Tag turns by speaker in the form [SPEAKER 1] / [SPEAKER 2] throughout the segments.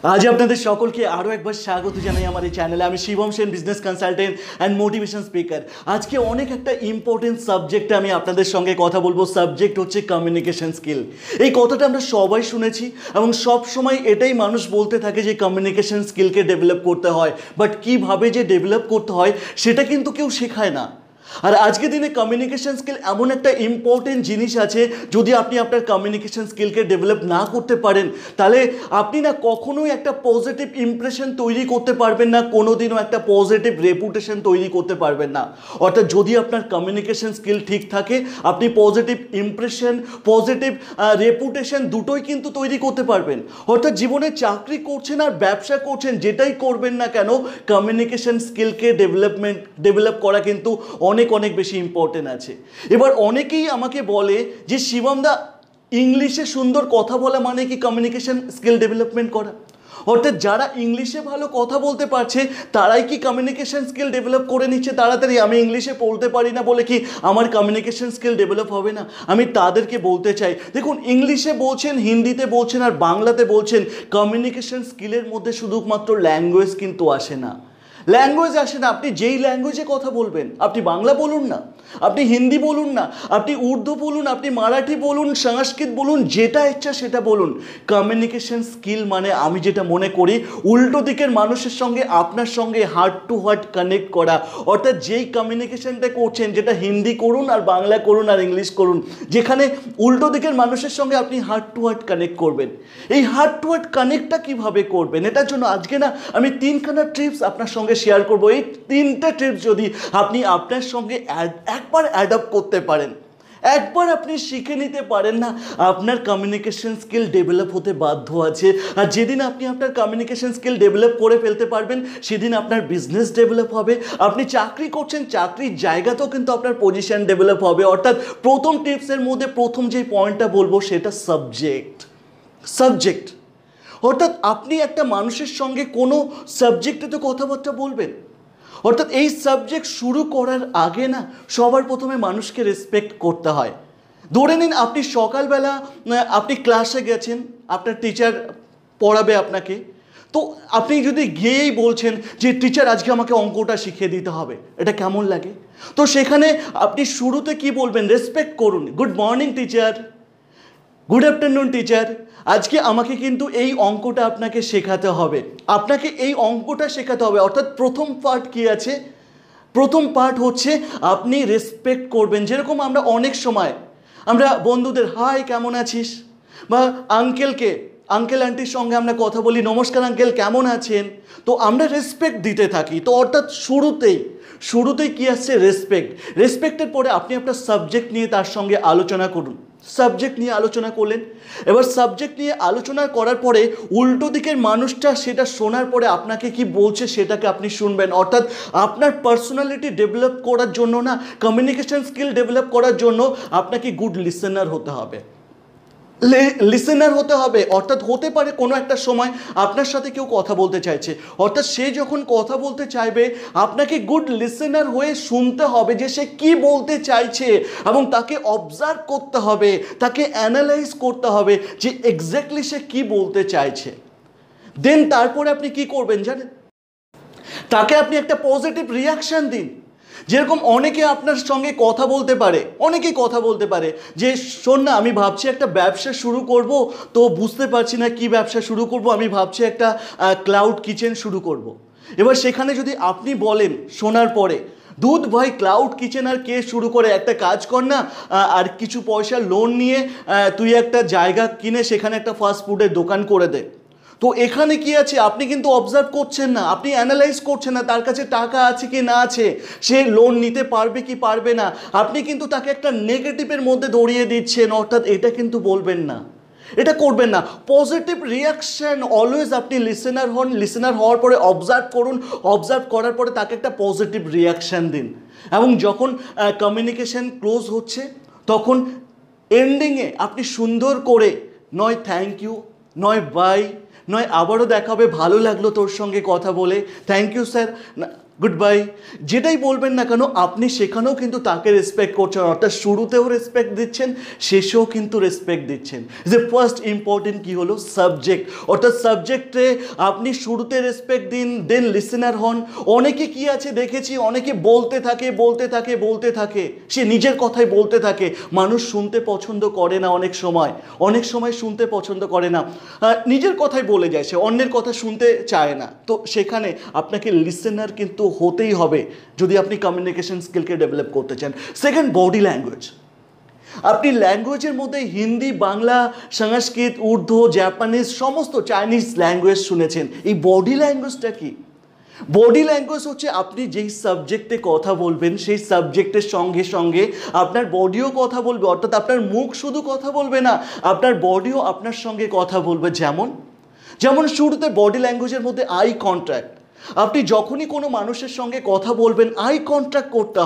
[SPEAKER 1] आज আপনাদের সকলকে আরও একবার স্বাগত জানাই আমার এই চ্যানেলে। আমি Shivam Sen, business consultant and motivation speaker. আজকে অনেক একটা ইম্পর্টেন্ট সাবজেক্টে আমি আপনাদের সঙ্গে কথা বলবো। সাবজেক্ট হচ্ছে কমিউনিকেশন স্কিল। এই কথাটা আমরা সবাই শুনেছি এবং সব সময় এটাই মানুষ বলতে থাকে যে কমিউনিকেশন স্কিলকে ডেভেলপ করতে হয়, বাট কীভাবে যে ডেভেলপ করতে হয় সেটা কিন্তু কেউ শেখায় না। আর আজকের দিনে কমিউনিকেশন স্কিল এমন একটা ইম্পর্টেন্ট জিনিস আছে, যদি আপনি আপনার কমিউনিকেশন স্কিলকে ডেভেলপ না করতে পারেন তাহলে আপনি না কখনোই একটা পজিটিভ ইমপ্রেশন তৈরি করতে পারবেন না, কোনোদিনও একটা পজিটিভ রেপুটেশন তৈরি করতে পারবেন না। অর্থাৎ যদি আপনার কমিউনিকেশন স্কিল ঠিক থাকে, আপনি পজিটিভ ইমপ্রেশন, পজিটিভ রেপুটেশন দুটোই কিন্তু তৈরি করতে পারবেন। অর্থাৎ জীবনে চাকরি করছেন আর ব্যবসা করছেন, যেটাই করবেন না কেন, কমিউনিকেশন স্কিলকে ডেভেলপ করা কিন্তু অনেক বেশি ইম্পর্টেন্ট আছে। এবার অনেকেই আমাকে বলে যে শিবম দা, ইংলিশে সুন্দর কথা বলা মানে কি কমিউনিকেশন স্কিল ডেভেলপমেন্ট করা? অর্থাৎ যারা ইংলিশে ভালো কথা বলতে পারছে তারাই কি কমিউনিকেশন স্কিল ডেভেলপ করে নিচ্ছে তাড়াতাড়ি? আমি ইংলিশে বলতে পারি না বলে কি আমার কমিউনিকেশন স্কিল ডেভেলপ হবে না? আমি তাদেরকে বলতে চাই, দেখুন, ইংলিশে বলছেন, হিন্দিতে বলছেন আর বাংলাতে বলছেন, কমিউনিকেশন স্কিলের মধ্যে শুধুমাত্র ল্যাঙ্গুয়েজ কিন্তু আসে না। ল্যাঙ্গুয়েজ আসে না, আপনি যেই ল্যাঙ্গুয়েজে কথা বলবেন, আপনি বাংলা বলুন না, আপনি হিন্দি বলুন না, আপনি উর্দু বলুন, আপনি মারাঠি বলুন, সংস্কৃত বলুন, যেটা ইচ্ছা সেটা বলুন। কমিউনিকেশন স্কিল মানে আমি যেটা মনে করি, উল্টো দিকের মানুষের সঙ্গে আপনার সঙ্গে হার্ট টু হার্ট কানেক্ট করা। অর্থাৎ যেই কমিউনিকেশনটা করছেন, যেটা হিন্দি করুন আর বাংলা করুন আর ইংলিশ করুন, যেখানে উল্টো দিকের মানুষের সঙ্গে আপনি হার্ট টু হার্ট কানেক্ট করবেন। এই হার্ট টু হার্ট কানেক্টটা কীভাবে করবেন, এটার জন্য আজকে না আমি তিনখানা ট্রিপস আপনার সঙ্গে শেয়ার করব। এই তিনটা ট্রিপস যদি আপনি আপনার সঙ্গে একবার অ্যাডাপ্ট করতে পারেন, একবার আপনি শিখে নিতে পারেন না, আপনার কমিউনিকেশন স্কিল ডেভেলপ হতে বাধ্য আছে। আর যেদিন আপনি আপনার কমিউনিকেশন স্কিল ডেভেলপ করে ফেলতে পারবেন, সেদিন আপনার বিজনেস ডেভেলপ হবে। আপনি চাকরি করছেন, চাকরির জায়গাতেও কিন্তু আপনার পজিশন ডেভেলপ হবে। অর্থাৎ প্রথম টিপসের মধ্যে প্রথম যে পয়েন্টটা বলবো সেটা সাবজেক্ট। অর্থাৎ আপনি একটা মানুষের সঙ্গে কোনো সাবজেক্টে তো কথাবার্তা বলবেন। অর্থাৎ এই সাবজেক্ট শুরু করার আগে না সবার প্রথমে মানুষকে রেসপেক্ট করতে হয়। ধরে নিন আপনি সকালবেলা আপনি ক্লাসে গেছেন, আপনার টিচার পড়াবে আপনাকে, তো আপনি যদি গিয়েই বলছেন যে টিচার আজকে আমাকে অঙ্কটা শিখিয়ে দিতে হবে, এটা কেমন লাগে? তো সেখানে আপনি শুরুতে কি বলবেন? রেসপেক্ট করুন। Good morning teacher, good afternoon teacher, আজকে আমাকে কিন্তু এই অঙ্কটা আপনাকে শেখাতে হবে, আপনাকে এই অঙ্কটা শেখাতে হবে। অর্থাৎ প্রথম পার্ট কি আছে? প্রথম পার্ট হচ্ছে আপনি রেসপেক্ট করবেন। যেরকম আমরা অনেক সময় আমরা বন্ধুদের হাই কেমন আছিস, বা আঙ্কেল আন্টির সঙ্গে আমরা কথা বলি, নমস্কার আঙ্কেল কেমন আছেন, তো আমরা রেসপেক্ট দিতে থাকি। তো অর্থাৎ শুরুতেই কি আসছে? রেসপেক্টের পরে আপনি আপনার সাবজেক্ট নিয়ে তার সঙ্গে আলোচনা করুন। সাবজেক্ট নিয়ে আলোচনা করলেন, এবার সাবজেক্ট নিয়ে আলোচনা করার পরে উল্টো দিকের মানুষটা সেটা শোনার পরে আপনাকে কি বলছে সেটাকে আপনি শুনবেন। অর্থাৎ আপনার পার্সোনালিটি ডেভেলপ করার জন্য না, কমিউনিকেশন স্কিল ডেভেলপ করার জন্য আপনাকে গুড লিসেনার হতে হবে। অর্থাৎ হতে পারে কোনো একটা সময় আপনার সাথে কেউ কথা বলতে চাইছে, অর্থাৎ সে যখন কথা বলতে চাইবে আপনাকে গুড লিসেনার হয়ে শুনতে হবে যে সে কি বলতে চাইছে, এবং তাকে অবজার্ভ করতে হবে, তাকে অ্যানালাইজ করতে হবে যে এক্স্যাক্টলি সে কি বলতে চাইছে। দেন তারপরে আপনি কি করবেন জানেন? তাকে আপনি একটা পজিটিভ রিয়াকশান দিন। যেরকম অনেকে আপনার সঙ্গে কথা বলতে পারে যে শোন না, আমি ভাবছি একটা ব্যবসা শুরু করব, তো বুঝতে পারছি না কি ব্যবসা শুরু করব, আমি ভাবছি একটা ক্লাউড কিচেন শুরু করব। এবার সেখানে যদি আপনি বলেন শোনার পরে, দুধ ভাই, ক্লাউড কিচেন আর কে শুরু করে, একটা কাজ কর না, আর কিছু পয়সা লোন নিয়ে তুই একটা জায়গা কিনে সেখানে একটা ফাস্ট ফুডের দোকান করে দে। তো এখানে কি আছে? আপনি কিন্তু অবজার্ভ করছেন না, আপনি অ্যানালাইজ করছেন না তার কাছে টাকা আছে কি না আছে, সে লোন নিতে পারবে কি পারবে না। আপনি কিন্তু তাকে একটা নেগেটিভের মধ্যে দৌড়িয়ে দিচ্ছেন। অর্থাৎ এটা কিন্তু বলবেন না, এটা করবেন না। পজিটিভ রিয়াকশান অলওয়েজ, আপনি লিসেনার হওয়ার পরে অবজার্ভ করুন, অবজার্ভ করার পরে তাকে একটা পজিটিভ রিয়াকশান দিন। এবং যখন কমিউনিকেশান ক্লোজ হচ্ছে তখন এন্ডিংয়ে আপনি সুন্দর করে নয় থ্যাংক ইউ, নয় বাই, নয় আবারও দেখাবে, ভালো লাগলো তোর সঙ্গে কথা বলে, thank you sir, good bye, যেটাই বলবেন না কেন আপনি সেখানেও কিন্তু তাকে রেসপেক্ট করছেন, অর্থাৎ শুরুতেও রেসপেক্ট দিচ্ছেন, শেষেও কিন্তু রেসপেক্ট দিচ্ছেন। যে ফার্স্ট ইম্পর্টেন্ট কী হলো, সাবজেক্ট, অর্থাৎ সাবজেক্টে আপনি শুরুতে রেসপেক্ট দিন, দেন লিসেনার হন। অনেকে কি আছে দেখেছি, অনেকে বলতে থাকে বলতে থাকে বলতে থাকে, সে নিজের কথাই বলতে থাকে, মানুষ শুনতে পছন্দ করে না, অনেক সময় শুনতে পছন্দ করে না, নিজের কথাই বলে যায়, সে অন্যের কথা শুনতে চায় না। তো সেখানে আপনাকে লিসেনার কিন্তু হতেই হবে যদি আপনি কমিউনিকেশন স্কিলকে ডেভেলপ করতে চান। Second, body language. আপনি ল্যাঙ্গুয়েজের মধ্যে হিন্দি, বাংলা, সংস্কৃত, উর্দু, জাপানিজ, সমস্ত চাইনিজ ল্যাঙ্গুয়েজ শুনেছেন। এই বডি ল্যাঙ্গুয়েজটা কি? বডি ল্যাঙ্গুয়েজ হচ্ছে আপনি যেই সাবজেক্টে কথা বলবেন সেই সাবজেক্টের সঙ্গে সঙ্গে আপনার বডিও কথা বলবে, অর্থাৎ আপনার মুখ শুধু কথা বলবে না, আপনার বডিও আপনার সঙ্গে কথা বলবে। যেমন শুরুতে বডি ল্যাঙ্গুয়েজের মধ্যে আই কন্ট্যাক্ট। আপনি যখনই কোনো মানুষের সঙ্গে কথা বলবেন আই কন্ট্যাক্ট করতে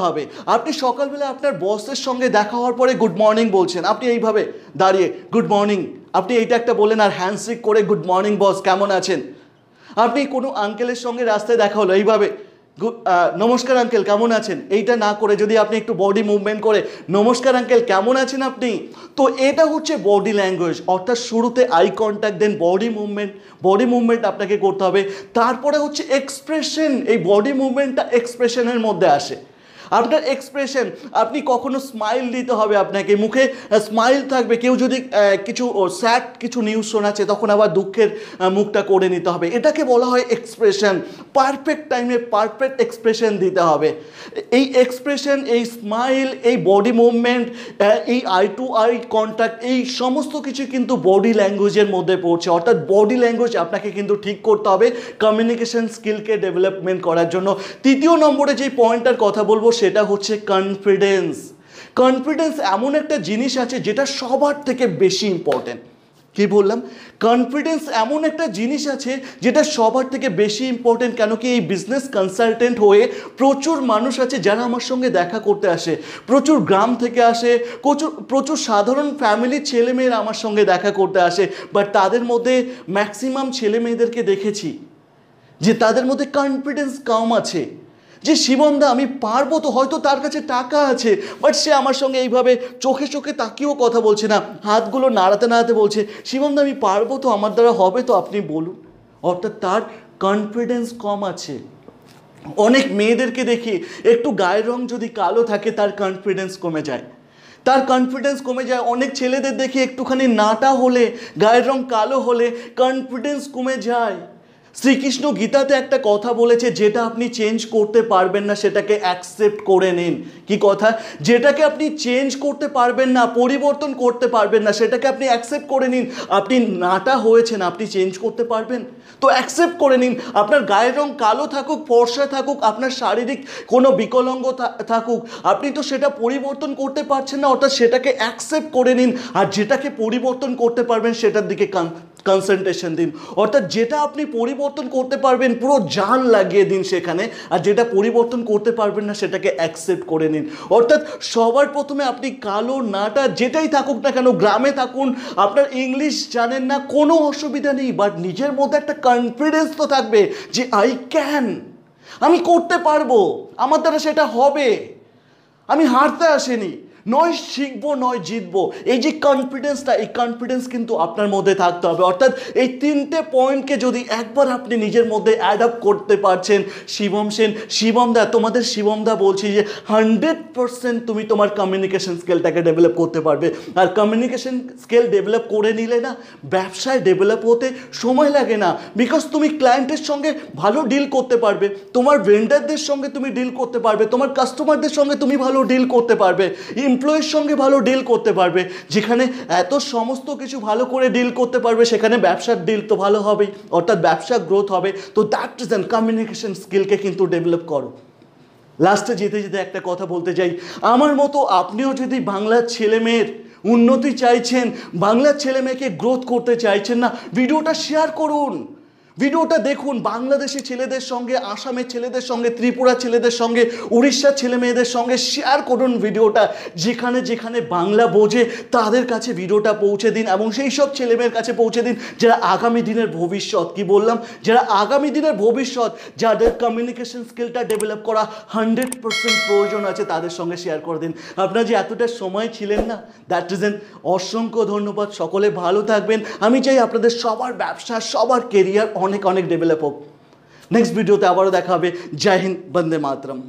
[SPEAKER 1] হবে। আপনি সকালবেলা আপনার বসের সঙ্গে দেখা হওয়ার পরে গুড মর্নিং বলছেন, আপনি এইভাবে দাঁড়িয়ে গুড মর্নিং, আপনি এইটা একটা বলেন আর হ্যান্ডশেক করে গুড মর্নিং বস কেমন আছেন। আপনি কোনো আঙ্কেলের সঙ্গে রাস্তায় দেখা হলো, এইভাবে নমস্কার আঙ্কেল কেমন আছেন, এইটা না করে যদি আপনি একটু বডি মুভমেন্ট করে নমস্কার আঙ্কেল কেমন আছেন আপনি, তো এটা হচ্ছে বডি ল্যাঙ্গুয়েজ। অর্থাৎ শুরুতে আই কন্ট্যাক্ট, দেন বডি মুভমেন্ট আপনাকে করতে হবে। তারপরে হচ্ছে এক্সপ্রেশন। এই বডি মুভমেন্টটা এক্সপ্রেশনের মধ্যে আসে। আপনার এক্সপ্রেশন, আপনি কখনো স্মাইল দিতে হবে, আপনাকে মুখে স্মাইল থাকবে। কেউ যদি কিছু স্যাড কিছু নিউজ শোনাচ্ছে তখন আবার দুঃখের মুখটা করে নিতে হবে, এটাকে বলা হয় এক্সপ্রেশন। পারফেক্ট টাইমে পারফেক্ট এক্সপ্রেশন দিতে হবে। এই এক্সপ্রেশন, এই স্মাইল, এই বডি মুভমেন্ট, এই আই টু আই কন্ট্যাক্ট, এই সমস্ত কিছু কিন্তু বডি ল্যাঙ্গুয়েজের মধ্যে পড়ছে। অর্থাৎ বডি ল্যাঙ্গুয়েজ আপনাকে কিন্তু ঠিক করতে হবে কমিউনিকেশন স্কিলকে ডেভেলপমেন্ট করার জন্য। তৃতীয় নম্বরে যে পয়েন্টটার কথা বলবো সেটা হচ্ছে কনফিডেন্স এমন একটা জিনিস আছে যেটা সবার থেকে বেশি ইম্পর্টেন্ট। কি বললাম? কনফিডেন্স এমন একটা জিনিস আছে যেটা সবার থেকে বেশি ইম্পর্টেন্ট। কেন কি এই বিজনেস কনসালটেন্ট হয়ে প্রচুর মানুষ আছে যারা আমার সঙ্গে দেখা করতে আসে, প্রচুর গ্রাম থেকে আসে, প্রচুর সাধারণ ফ্যামিলির ছেলেমেয়েরা আমার সঙ্গে দেখা করতে আসে। বাট তাদের মধ্যে ম্যাক্সিমাম ছেলে মেয়েদেরকে দেখেছি যে তাদের মধ্যে কনফিডেন্স কম আছে, যে শিবমদা আমি পারবো তো, হয়তো তার কাছে টাকা আছে বাট সে আমার সঙ্গে এইভাবে চোখে তাকিয়েও কথা বলছে না, হাতগুলো নাড়াতে বলছে শিবমদা আমি পারবো তো, আমার দ্বারা হবে তো, আপনি বলুন। অর্থাৎ তার কনফিডেন্স কম আছে। অনেক মেয়েদেরকে দেখি একটু গায়ের রং যদি কালো থাকে তার কনফিডেন্স কমে যায়। অনেক ছেলেদের দেখি একটুখানি নাটা হলে, গায়ের রং কালো হলে কনফিডেন্স কমে যায়। শ্রীকৃষ্ণ গীতাতে একটা কথা বলেছে, যেটা আপনি চেঞ্জ করতে পারবেন না সেটাকে অ্যাকসেপ্ট করে নিন। কি কথা? যেটাকে আপনি চেঞ্জ করতে পারবেন না, পরিবর্তন করতে পারবেন না, সেটাকে আপনি অ্যাকসেপ্ট করে নিন। আপনি নাটা হয়েছেন, আপনি চেঞ্জ করতে পারবেন তো অ্যাকসেপ্ট করে নিন। আপনার গায়ের রং কালো থাকুক, ফর্সা থাকুক, আপনার শারীরিক কোনো বিকলাঙ্গ থাকুক, আপনি তো সেটা পরিবর্তন করতে পারছেন না, অর্থাৎ সেটাকে অ্যাকসেপ্ট করে নিন। আর যেটাকে পরিবর্তন করতে পারবেন সেটার দিকে কনসেন্ট্রেশন দিন। অর্থাৎ যেটা আপনি পরিবর্তন করতে পারবেন পুরো জান লাগিয়ে দিন সেখানে, আর যেটা পরিবর্তন করতে পারবেন না সেটাকে অ্যাকসেপ্ট করে নিন। অর্থাৎ সবার প্রথমে আপনি কালো নাটা যেটাই থাকুক না কেন, গ্রামে থাকুন, আপনার ইংলিশ জানেন না, কোনো অসুবিধা নেই, বাট নিজের মধ্যে একটা কনফিডেন্স তো থাকবে যে আমি করতে পারবো, আমার দ্বারা সেটা হবে, আমি হারতে আসিনি, নয় শিখবো নয় জিতবো। এই যে কনফিডেন্সটা, এই কনফিডেন্স কিন্তু আপনার মধ্যে থাকতে হবে। অর্থাৎ এই তিনটে পয়েন্টকে যদি একবার আপনি নিজের মধ্যে অ্যাডাপ্ট করতে পারছেন, তোমাদের শিবমদা বলছি যে 100% তুমি তোমার কমিউনিকেশন স্কিলটাকে ডেভেলপ করতে পারবে। আর কমিউনিকেশন স্কিল ডেভেলপ করে নিলে না, ব্যবসায় ডেভেলপ হতে সময় লাগে না। বিকজ তুমি ক্লায়েন্টের সঙ্গে ভালো ডিল করতে পারবে, তোমার ভেন্ডারদের সঙ্গে তুমি ডিল করতে পারবে, তোমার কাস্টমারদের সঙ্গে তুমি ভালো ডিল করতে পারবে, এমপ্লয়ির সঙ্গে ভালো ডিল করতে পারবে। যেখানে এত সমস্ত কিছু ভালো করে ডিল করতে পারবে সেখানে ব্যবসার ডিল তো ভালো হবেই, অর্থাৎ ব্যবসা গ্রোথ হবে। তো দ্যাট রিজন কমিউনিকেশন স্কিলকে কিন্তু ডেভেলপ করো। লাস্টে যেতে একটা কথা বলতে চাই, আমার মতো আপনিও যদি বাংলার ছেলেমেয়ের উন্নতি চাইছেন, বাংলার ছেলেমেয়েকে গ্রোথ করতে চাইছেন না, ভিডিওটা শেয়ার করুন। ভিডিওটা দেখুন, বাংলাদেশি ছেলেদের সঙ্গে, আসামের ছেলেদের সঙ্গে, ত্রিপুরা ছেলেদের সঙ্গে, উড়িষ্যার ছেলে মেয়েদের সঙ্গে শেয়ার করুন ভিডিওটা। যেখানে যেখানে বাংলা বোঝে তাদের কাছে ভিডিওটা পৌঁছে দিন, এবং সেই সব ছেলেমেয়ের কাছে পৌঁছে দিন যারা আগামী দিনের ভবিষ্যৎ, কি বললাম, যারা আগামী দিনের ভবিষ্যৎ, যাদের কমিউনিকেশন স্কিলটা ডেভেলপ করা 100% প্রয়োজন আছে, তাদের সঙ্গে শেয়ার করে দিন। আপনারা যে এতটা সময় ছিলেন না, দ্যাট রিজন অসংখ্য ধন্যবাদ। সকলে ভালো থাকবেন। আমি চাই আপনাদের সবার ব্যবসা, সবার কেরিয়ার অনেক অনেক ডেভেলপ হোক। নেক্সট ভিডিওতে আবারও দেখা হবে। জয় হিন্দ, বন্দে মাতরম।